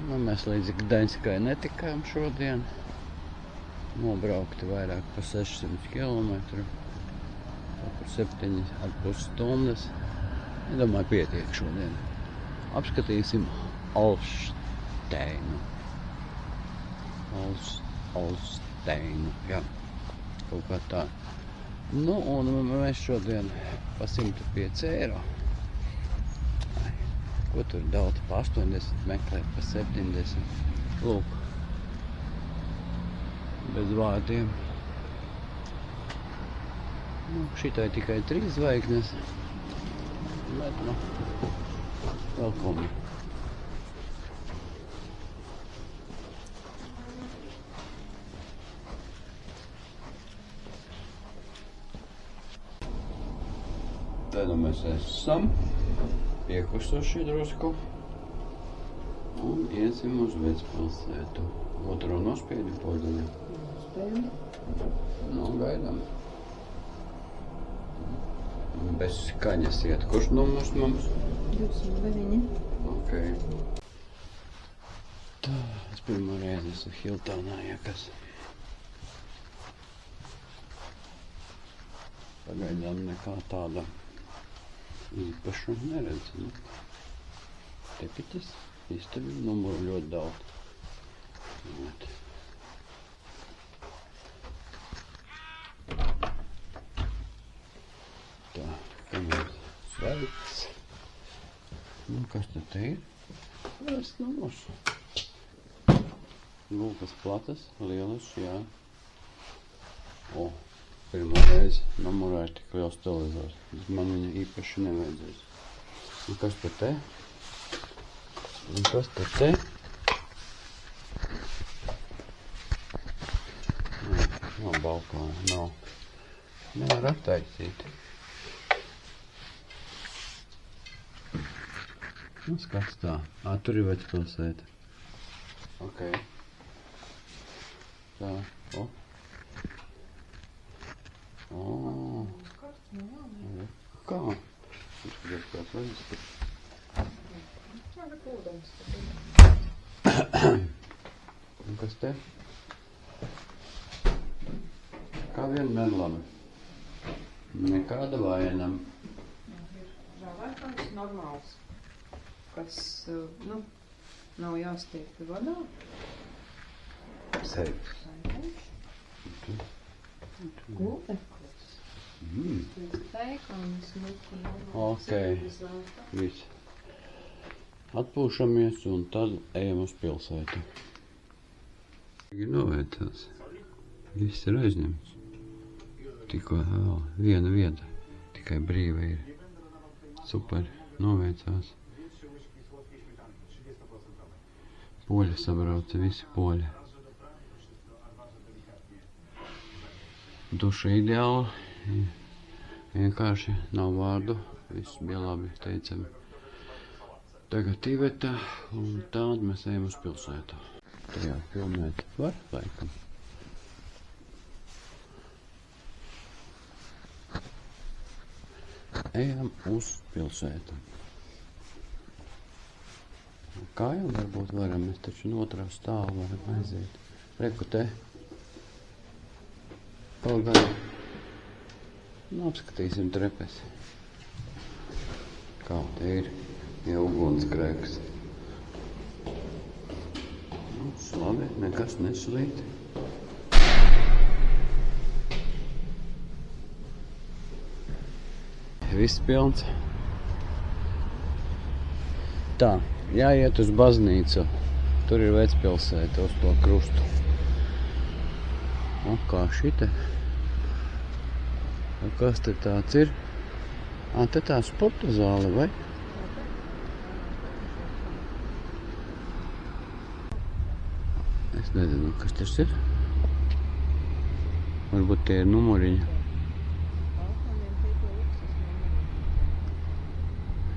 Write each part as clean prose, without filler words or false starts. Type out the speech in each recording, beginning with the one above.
Nu, mēs līdz Gdaņskai netikām šodien. Nobraukti vairāk pa 600 kilometru. Par 7,5 stundas. Es domāju, pietiek šodien. Apskatīsim Olšteinu. Olšteinu, jā. Kaut kā tā. Nu, un mēs šodien pa 105 eiro. Ko tur daudz? Pa 80 meklēt, pa 70. Lūk. Bez vārdiem. Nu, šitai tikai 3 zvaigznes. Bet, nu, welcome. Tad mēs esam piekustoši drusku un iesim uz Vecpilsētu. Otro nospiedu poļdaļu. Nu, gaidām. Bez skaņas iet. Kurš numurs mums? 209. Ok. Tā, es pirmo reizi esmu Hiltonā, ja kas. Pagaidām nekā tāda īpašu neredz. Nu. Tepiķis, istabi, numuru ļoti daudz. Tā, kamēr sveiks. Nu, kas tad te ir? Vairs numurs. Gultas platas, lielas, jā. O, pirmo reizi numurā ir tik liels televizors. Man viņa īpaši nevajadzēs. Un kas tad te? Un kas tad te? Nav balkona, nav. Nevar attaisīt. Nu, skats tā. Tur ir Vecpilsēta. Ok. Tā, o. O. Kā? Skaties, kāds vajadzis. Un kas te? Kā vienmēr labi. Nekāda vaina. Žāvētājs normāls, kas, nu, nav jāstiek vadā. Seifs. Gulteklis. Teikums, muki. Ok. Viss. Atpūšamies un tad ejam uz pilsētu. Ir novērtās. Viss ir aizņemts. Tikko vēl viena vieta. Tikai brīva ir. Super. Novērtās. Poļi sabrauca, visi poļi. Duša ideāli. Vienkārši nav vārdu. Viss bija labi, teicami. Tagad Iveta, un tād mēs ejam uz pilsētu. Tajā filmēt var, laikam. Ejam uz pilsētu. Kā jau varbūt varam, mēs taču no otrā stāva varam aiziet. Reku te. Kaut gan. Nu, apskatīsim trepes. Kā te ir. Ja ugunsgrēks. Nu, labi, nekas neslīt. Viss pilns. Tā, jāiet uz baznīcu. Tur ir Vecpilsēta uz to krustu. O, kā šite. O, kas te tāds ir? Te tā sporta zāle, vai? Es nezinu, kas tas ir. Varbūt tie ir numuriņi.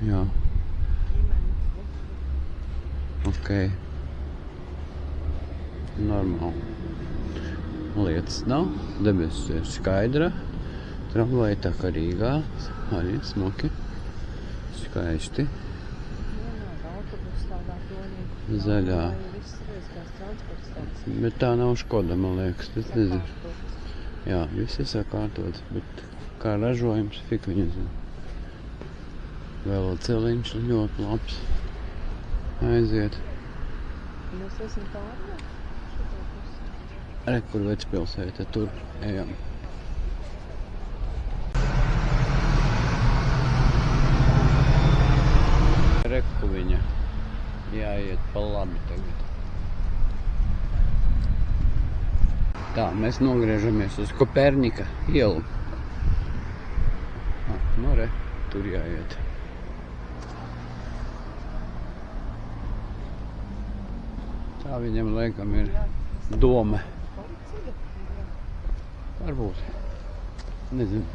Jā. Ok. Normāli. Lietas nav. Debesis ir skaidra. Tramvaji tā kā Rīgā. Arī smuki. Skaisti. tādā tonī. Zaļā. Vai viss reiz kāds transports tāds? Bet tā nav Škoda, man liekas. Tas nezinu. Jā, viss ir sakārtots, bet kā ražojums, fik viņa zina. Vēl celiņš ļoti labs. Aiziet. Mēs esam pārāk šitā pusē. Re, kur Vecpilsēta, tur ejam. Reku viņa jāiet pa labi tagad. Tā, mēs nogriežamies uz Kopernika ielu. Nu re, tur jāiet. Tā viņam laikam ir doma. Varbūt. Nezinu.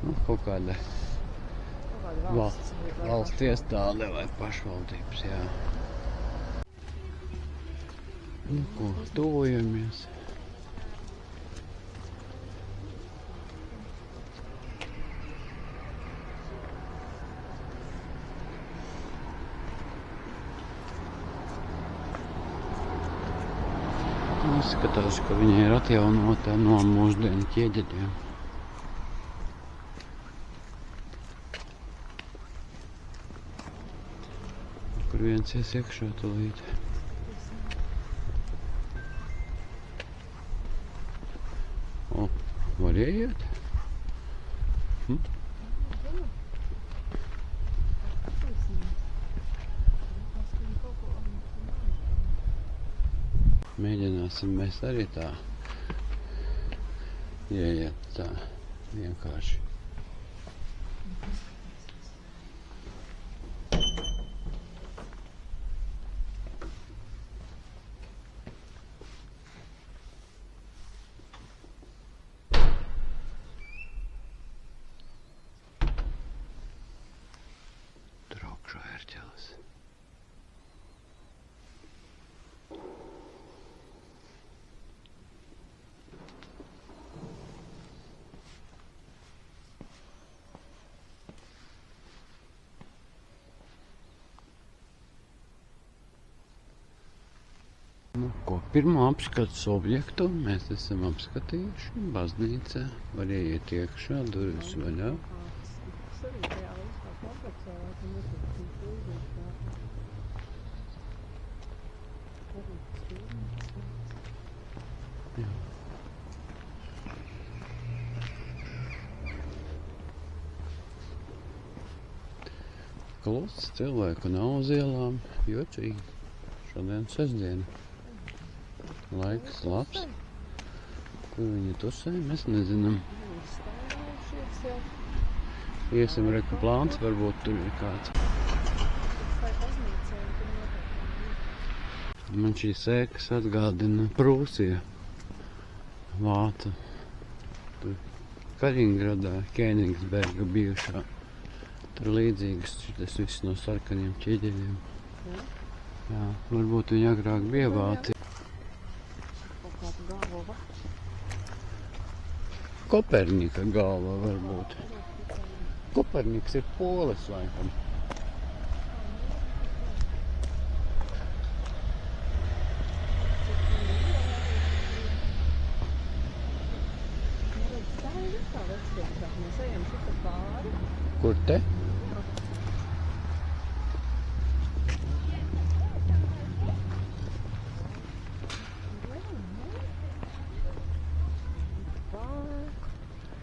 Nu, kaut kāda valsts iestāde vai pašvaldības, jā. Nu, ko, tuvojamies. Izskatās, ka viņa ir atjaunota no mūsdienu ķieģeļiem. Kur viens ies iekšā tūlīt. O, var ieiet? Mēģināsim mēs arī tā ieiet tā vienkārši. Tur augšā ērķeles. Nu, ko, pirmo apskates objektu mēs esam apskatījuši. Baznīca, var ieiet iekšā, durvis vaļā. Jā. Kluss, cilvēku nav uz ielām, jocīgi. Šodien sestdiena. Laiks labs. Kur viņi tusē, mēs nezinām. Iesim reku plāns, varbūt tur ir kāds. Man šīs ēkas atgādina Prūsija, Vāca. Tur Kaliningradā, Kēnigsberga bijušā. Tur līdzīgas šitas viss no sarkaniem ķieģeļiem. Jā, varbūt viņi agrāk bija Vācija. Kopernika galva varbūt. Koperniks ir polis laikam. Kur te?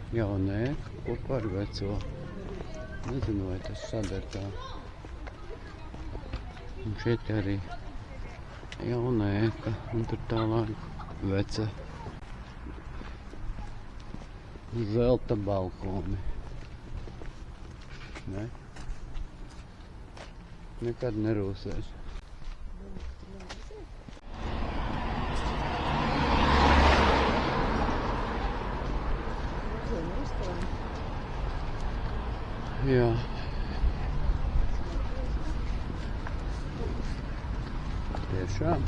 Jauna ēka kopā ar veco. Nezinu, vai tas sadar tā. Un šeit arī jauna ēka, un tur tālāk veca. Zelta balkoni. Ne? Nekad nerūsēs. Jā. Tiešām.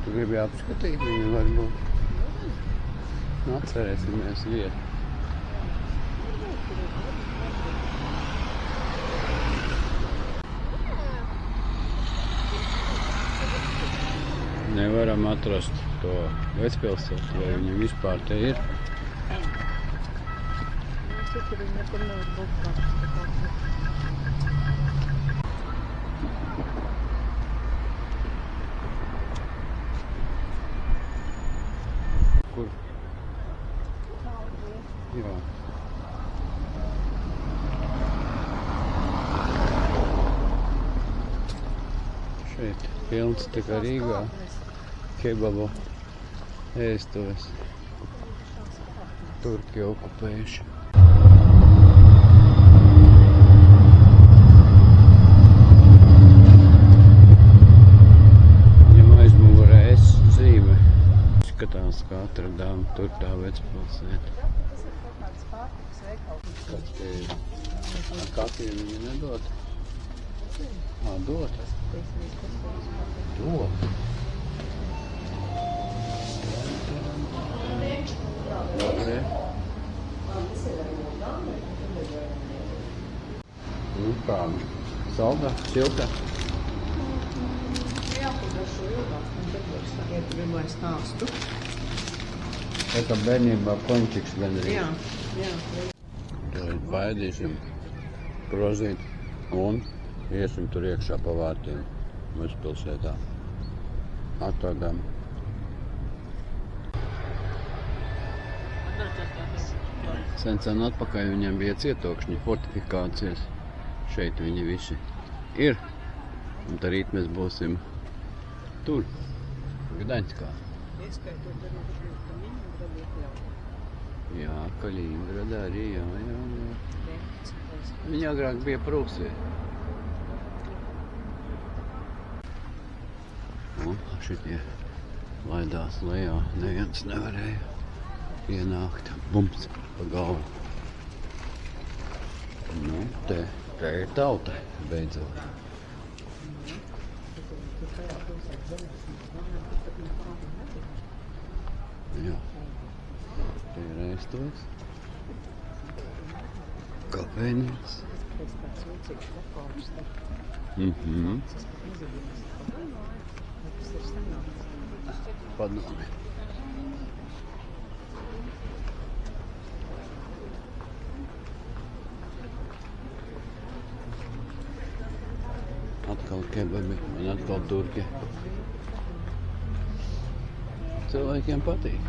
Tu gribi apskatīt viņu varbūt? Atcerēsimies vietu. nevaram atrast to vecpilsētu, vai viņam vispār te ir. Es citur viņi nekur nevar būt kāds. Kur? Jā. Šeit pilns tā kā Rīgā kebabu ēstuves. Turki okupējuši. Viņam aizmugurē S zīme. Skatās, kā atradām tur tā vecpilsēta. Tas ir kaut kāds pārtikas veikals. Kas te ir? Ar kafiju viņa nedod? Dod? Dod. Dobre. Nu kā? Salda? Silta? Jāpagaršo ilgāk, un tad vairs ietuvimai stāstu. Tā kā bērnībā končiks gandrīz. Jā. Tad baidīsim prozīt un iesim tur iekšā pa vārtiem mazpilsētā. Atradām. Sen atpakaļ viņiem bija cietokšņi, fortifikācijas. Šeit viņi visi ir. Un tad rīt mēs būsim tur, Gdaņskā. Ieskaitot arī Kaliningradu iekļaut. Jā, Kaliningrada arī, jā. Viņa agrāk bija Prūsija. Un šitie laidās lejā, neviens nevarēja ienākt. Bums pa galvu. Nu, te ir tauta, beidzot. Jā. Te ir ēstuves. Kafejnīca. Tas tāds vilcīgs rekors. Mhm. Tas nezinu, tas ir senāks. Padomi. Atkal kebabi un atkal turki. Cilvēkiem patīk.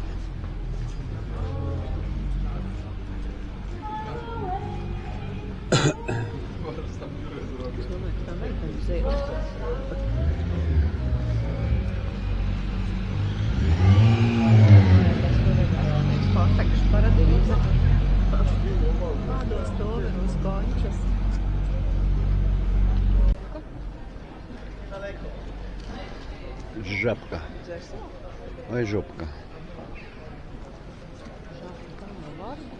Es domāju, ka tā meitene zina. Pārtekšu paradīze. Vādos toveros končas. Žapka Dzersim? vai župka. Žāpka no vārda.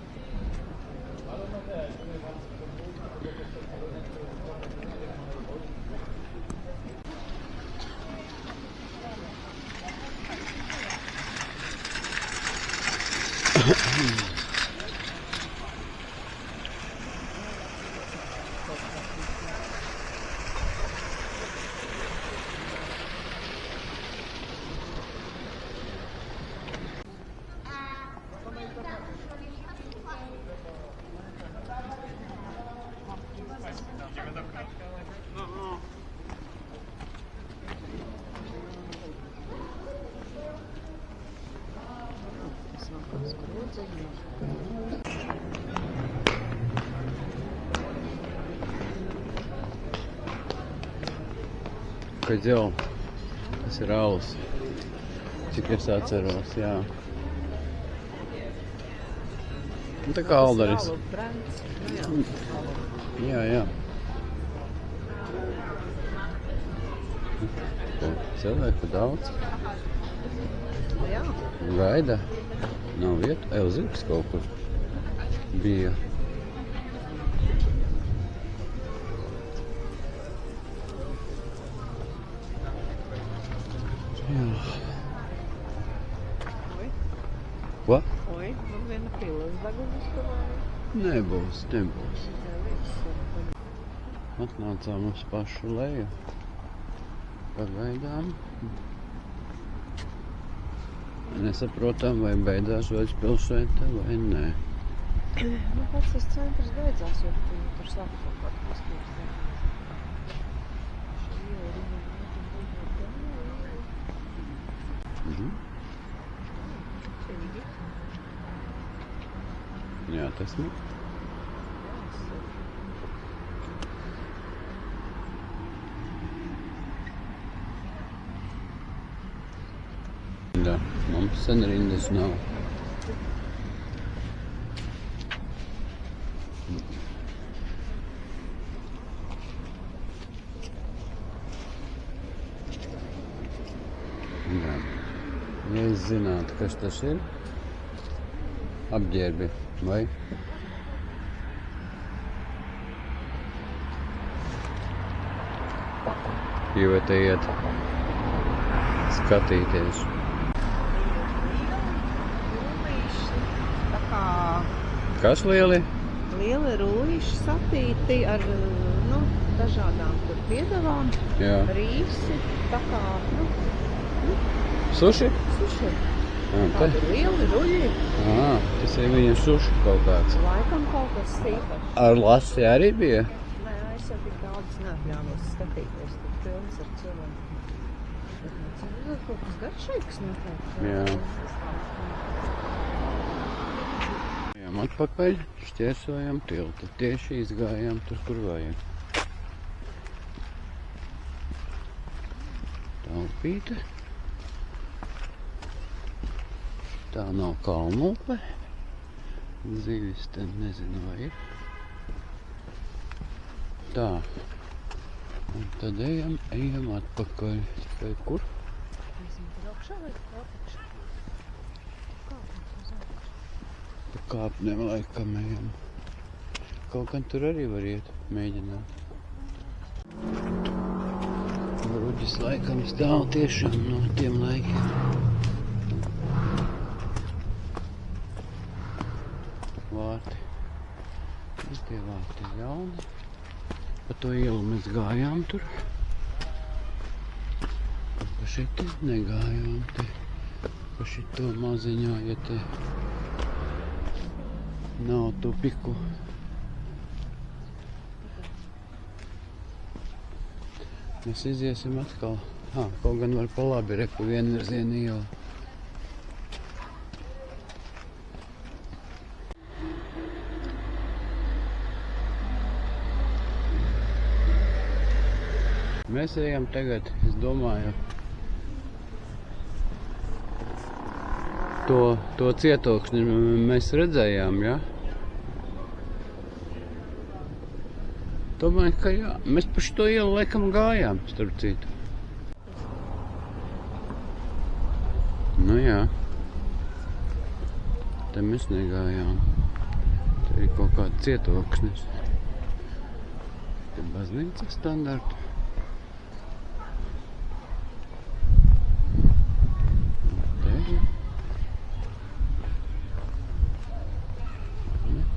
Kadzēl. Tas ir alus. Cik es atceros, jā. Un tā kā aldaris. Jā, jā. Cilvēku daudz. Jā. Gaida. Nav vietu. Zirgs kaut kur bija. Jā. Ko? Oi, man viena pilas degumus pavāja. Nebūs. Atnācām uz pašu leju. Pagaidām. nesaprotam, vai beidzās Vecpilsēta vai nē. Nu, pats tas centrs beidzās, jo tu tur sāka kaut kādu paskatīties. Jā, tas nu. Jā, mums sen rindas nav. Jā. Ja es zinātu, kas tas ir, apģērbi, vai? Jo te iet skatīties. Tā kā Kas lieli? lieli rullīši satīti ar, nu, dažādām tur piedevām, Jā. rīsi, tā kā, nu, Suši? suši. Jā, te. Tādi lieli ruļļi, Tas ir viņa suši kaut kāds. laikam kaut kas īpašs. Ar lasi arī bija? Nē, es jau tik daudz neatļāvos skatīties, tur pilns ar cilvēku. Bet nu, kaut kas garšīgs noteikti. Jā. Ejam atpakaļ, šķērsojam tiltu. Tieši izgājām tur, kur vajag. Taupīte. Tā nav kalnupe. Zivis te nezinu vai ir. Tā. Un tad ejam atpakaļ. Tikai kur? Esam tur augšā vai apakšā? Kāpēc uz augšu? Pa kāpnēm laikam ejam. Kaut gan tur arī var iet, mēģināt. Ruģis laikam stāv tiešām no tiem laikiem. Vārti. Tie vārti ir jauni. Pa to ielu mēs gājām tur. Pa šiti negājām te. Pa šito maziņā, ja te nav tupiku. Mēs iziesim atkal. Kaut gan var pa labi reku vienvirzienu ielu. Mēs ejam tagad, es domāju, to cietoksni mēs redzējām, ja? Domāju, ka jā. Mēs pa šito ielu laikam gājām, starp citu. Nu jā. Te mēs negājām. Te ir kaut kāda cietoksnis. Te baznīca standarta.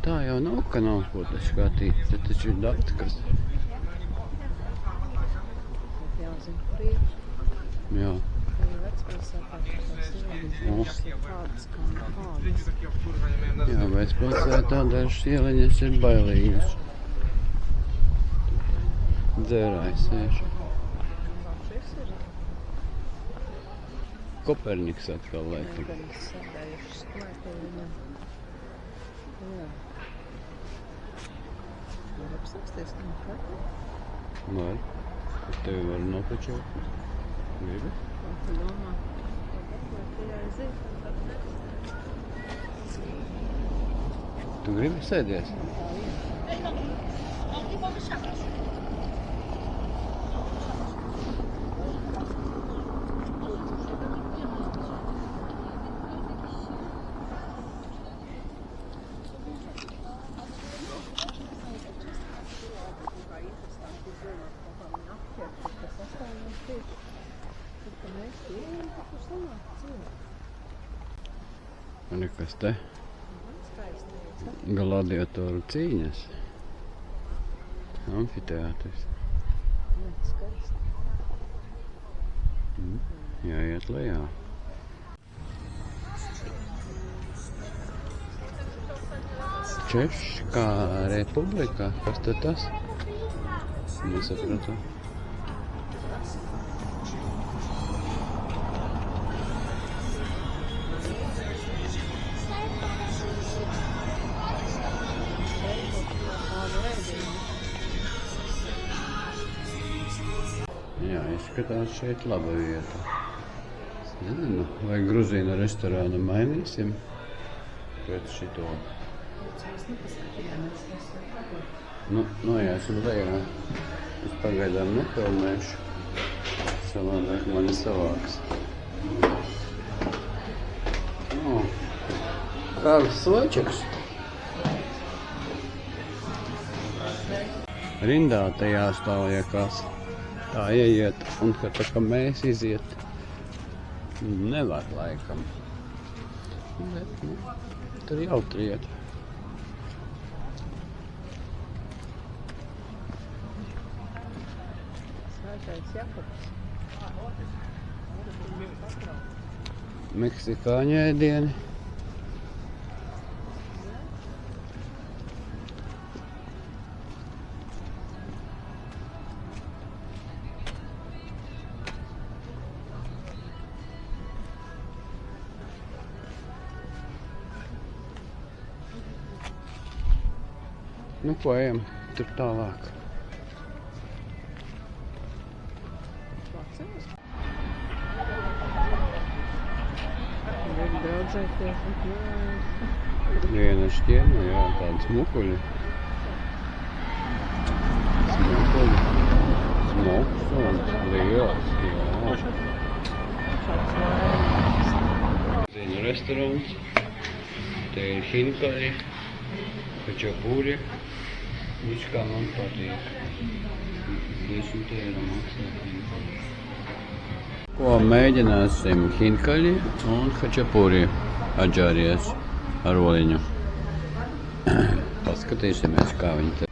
Tā jau nav, ka nav ko te skatīt. Te taču ir daudz kas. Jāzina priekš. Jā. Arī Vecpilsētā tādas ieliņas ir tādas kā nekādas. Jā, Vecpilsētā dažas ieliņas ir bailīgas. Dzērājs sēž. Šis ir Koperniks atkal laikam. gan sēdējušas klētī viņam. Jā. Var apsāksties, ka man klētī? Var. Tevi var nopačot. Gribi? Ko tu domā? Klētī aiziet, un tad nekas. Tu gribi sēdies? Un nekas te? Gladiatoru cīņas. Amfiteātris. Jāiet lejā. Češkā republika. Kas tad tas? Nesapratu. Jā, izskatās šeit laba vieta. Es nezinu, vai gruzīnu restorānu mainīsim pēc šito. Nu jā, esam lejā. Es pagaidām nepilnēšu. Savādāk mani savāks. Kāds sločeks. Rindā tajā stāvjākās. Tā ieiet, un ka tā kā mēs iziet, nevar laikam. Bet, tur jautri iet. Svētais Jakobs. Meksikāņu ēdieni. Nu, ko ejam tur tālāk. Viena šķiena, jā, tāda smukuļi. Smoks un liels, jā. Zinu restorāns. Te ir hinkari, hačapuri. Viņš kā man patīk. 10 eiro maksā hinkali. Ko mēģināsim hinkali un hačapuri adžāries ar oliņu. Paskatīsimies, kā viņi te.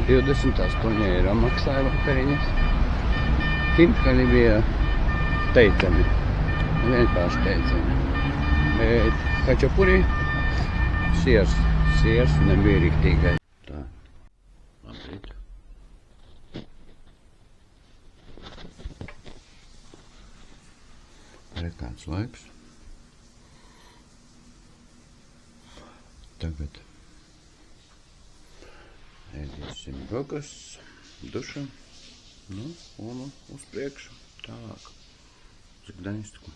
28 eiro maksāja vakariņas. Hinkali bija teicami. Vienkārši teicami. Bet hačapuri siers nebija riktīgais. Tā, labrīt. Re kāds laiks. Tagad ēdīsim rokas, duša, nu, un uz priekšu, tālāk, uz Gdaņsku.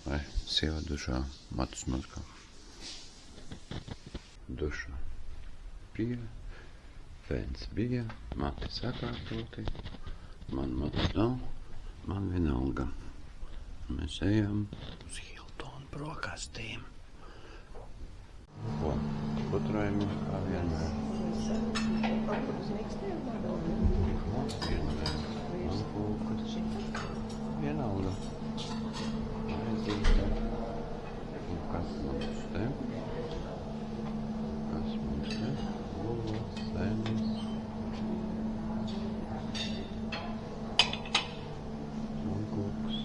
Vai sieva dušā, matus mazgā. Duša bija, fēns bija, mati sakārtoti, man matus nav, man vienalga. Mēs ejam uz Hiltonu brokastīm. Ko? Putrojamies kā vienmēr. Vienmēr. Man kūkas. Vienalga. Aizīte. Un kas mums te? Kas mums te? Ula, senis. Man kūkas.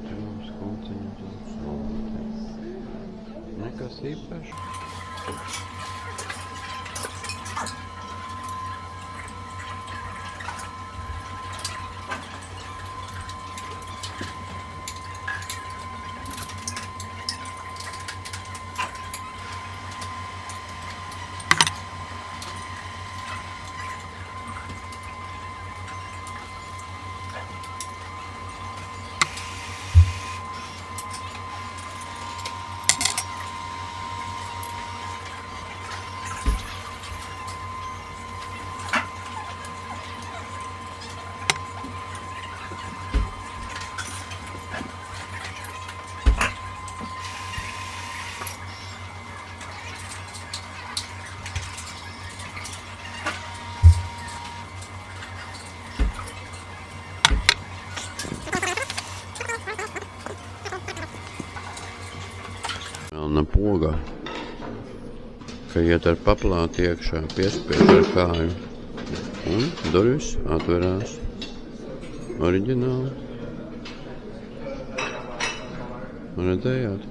Te mums kūciņas un solīte. Nekas īpaši. Melna poga, ka iet ar paplāti iekšā, piespiež ar kāju. Un durvis atverās. Oriģināli. Redzējāt?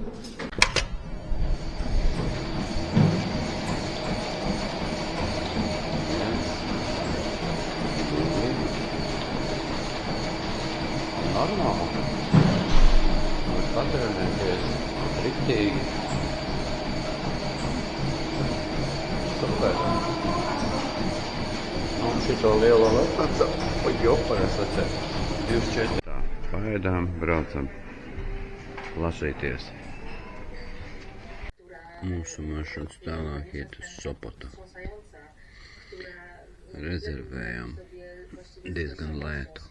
Normāli. Var patrenēties riktīgi. Super. Un šito lielo lepacu, joparas atcer. 24. Tā, paēdām, braucam lasīties. Mūsu maršruts tālāk iet uz Sopotu. Rezervējam diezgan lētu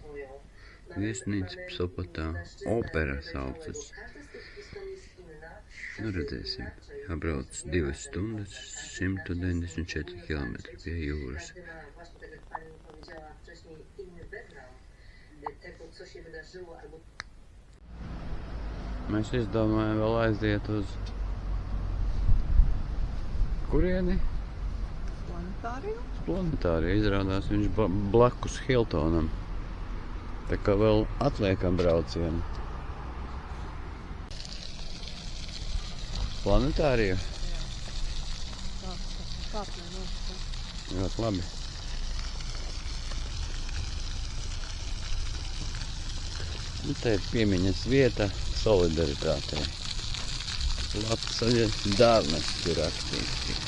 viesnīcu Sopotā, opera saucas. Nu redzēsim, jābrauc 2 stundas, 194 km pie jūras. Mēs izdomājam vēl aiziet uz kurieni? Planetāriju? Planetāriju. Izrādās viņš blakus Hiltonam. Tā kā vēl atliekam braucienu. Planetāriju? Kāpnē nost. Ļoti labi. Nu, te ir piemiņas vieta solidaritātei. Latvijas dārnes ir rakstīts.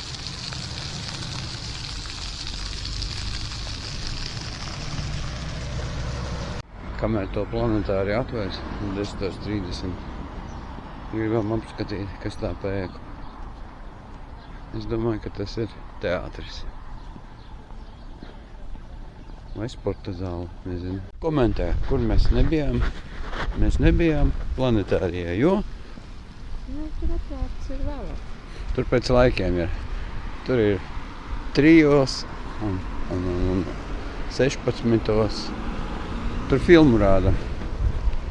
Kamēr to planetāriju atvērs, 10:30, gribam apskatīt, kas tā pēku. Es domāju, ka tas ir teātris. Vai sporta zāle, nezinu. Komentē, kur mēs nebijām. Mēs nebijām planetārijā, jo Nu, tur atvērts ir vēlāk. tur pēc laikiem ir. Tur ir 3 un 16. Tur filmu rāda.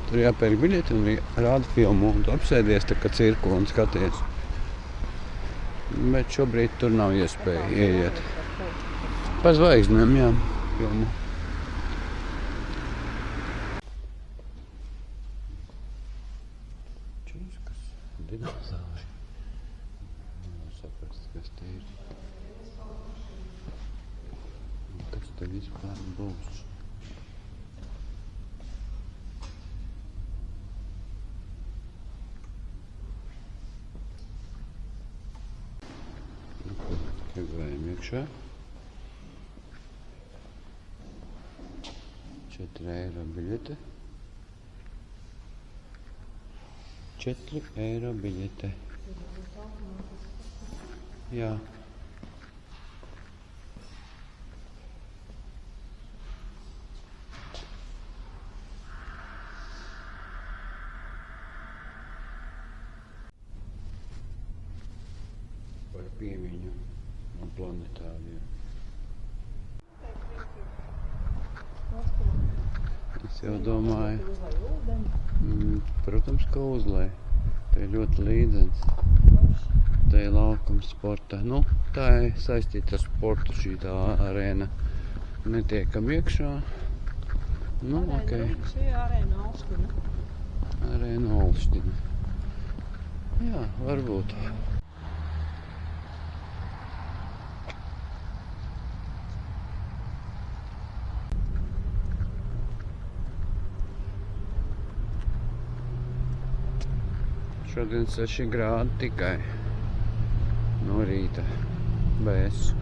Tur jāpērk biļeti un rāda filmu. Un tu apsēdies tā kā cirku un skaties. Bet šobrīd tur nav iespēja ieiet. Pa zvaigznēm, jā, filmu. Čuskas, dinozauri. Nav saprast, kas te ir. Kas te vispār būs? Gājam iekšā. 4 eiro biļete. 4 eiro biļete. Jā. Par piemiņu no planetārija. Es jau domāju, protams, ka uzlai. Te ir ļoti līdzens. Te ir laukums sporta. Nu, tā ir saistīta ar sportu šī tā arēna. Netiekam iekšā. Nu, ok. Šī arēna Olština. Arēna Olština. Jā, varbūt. Šodien 6 grādi tikai no rīta. Bez.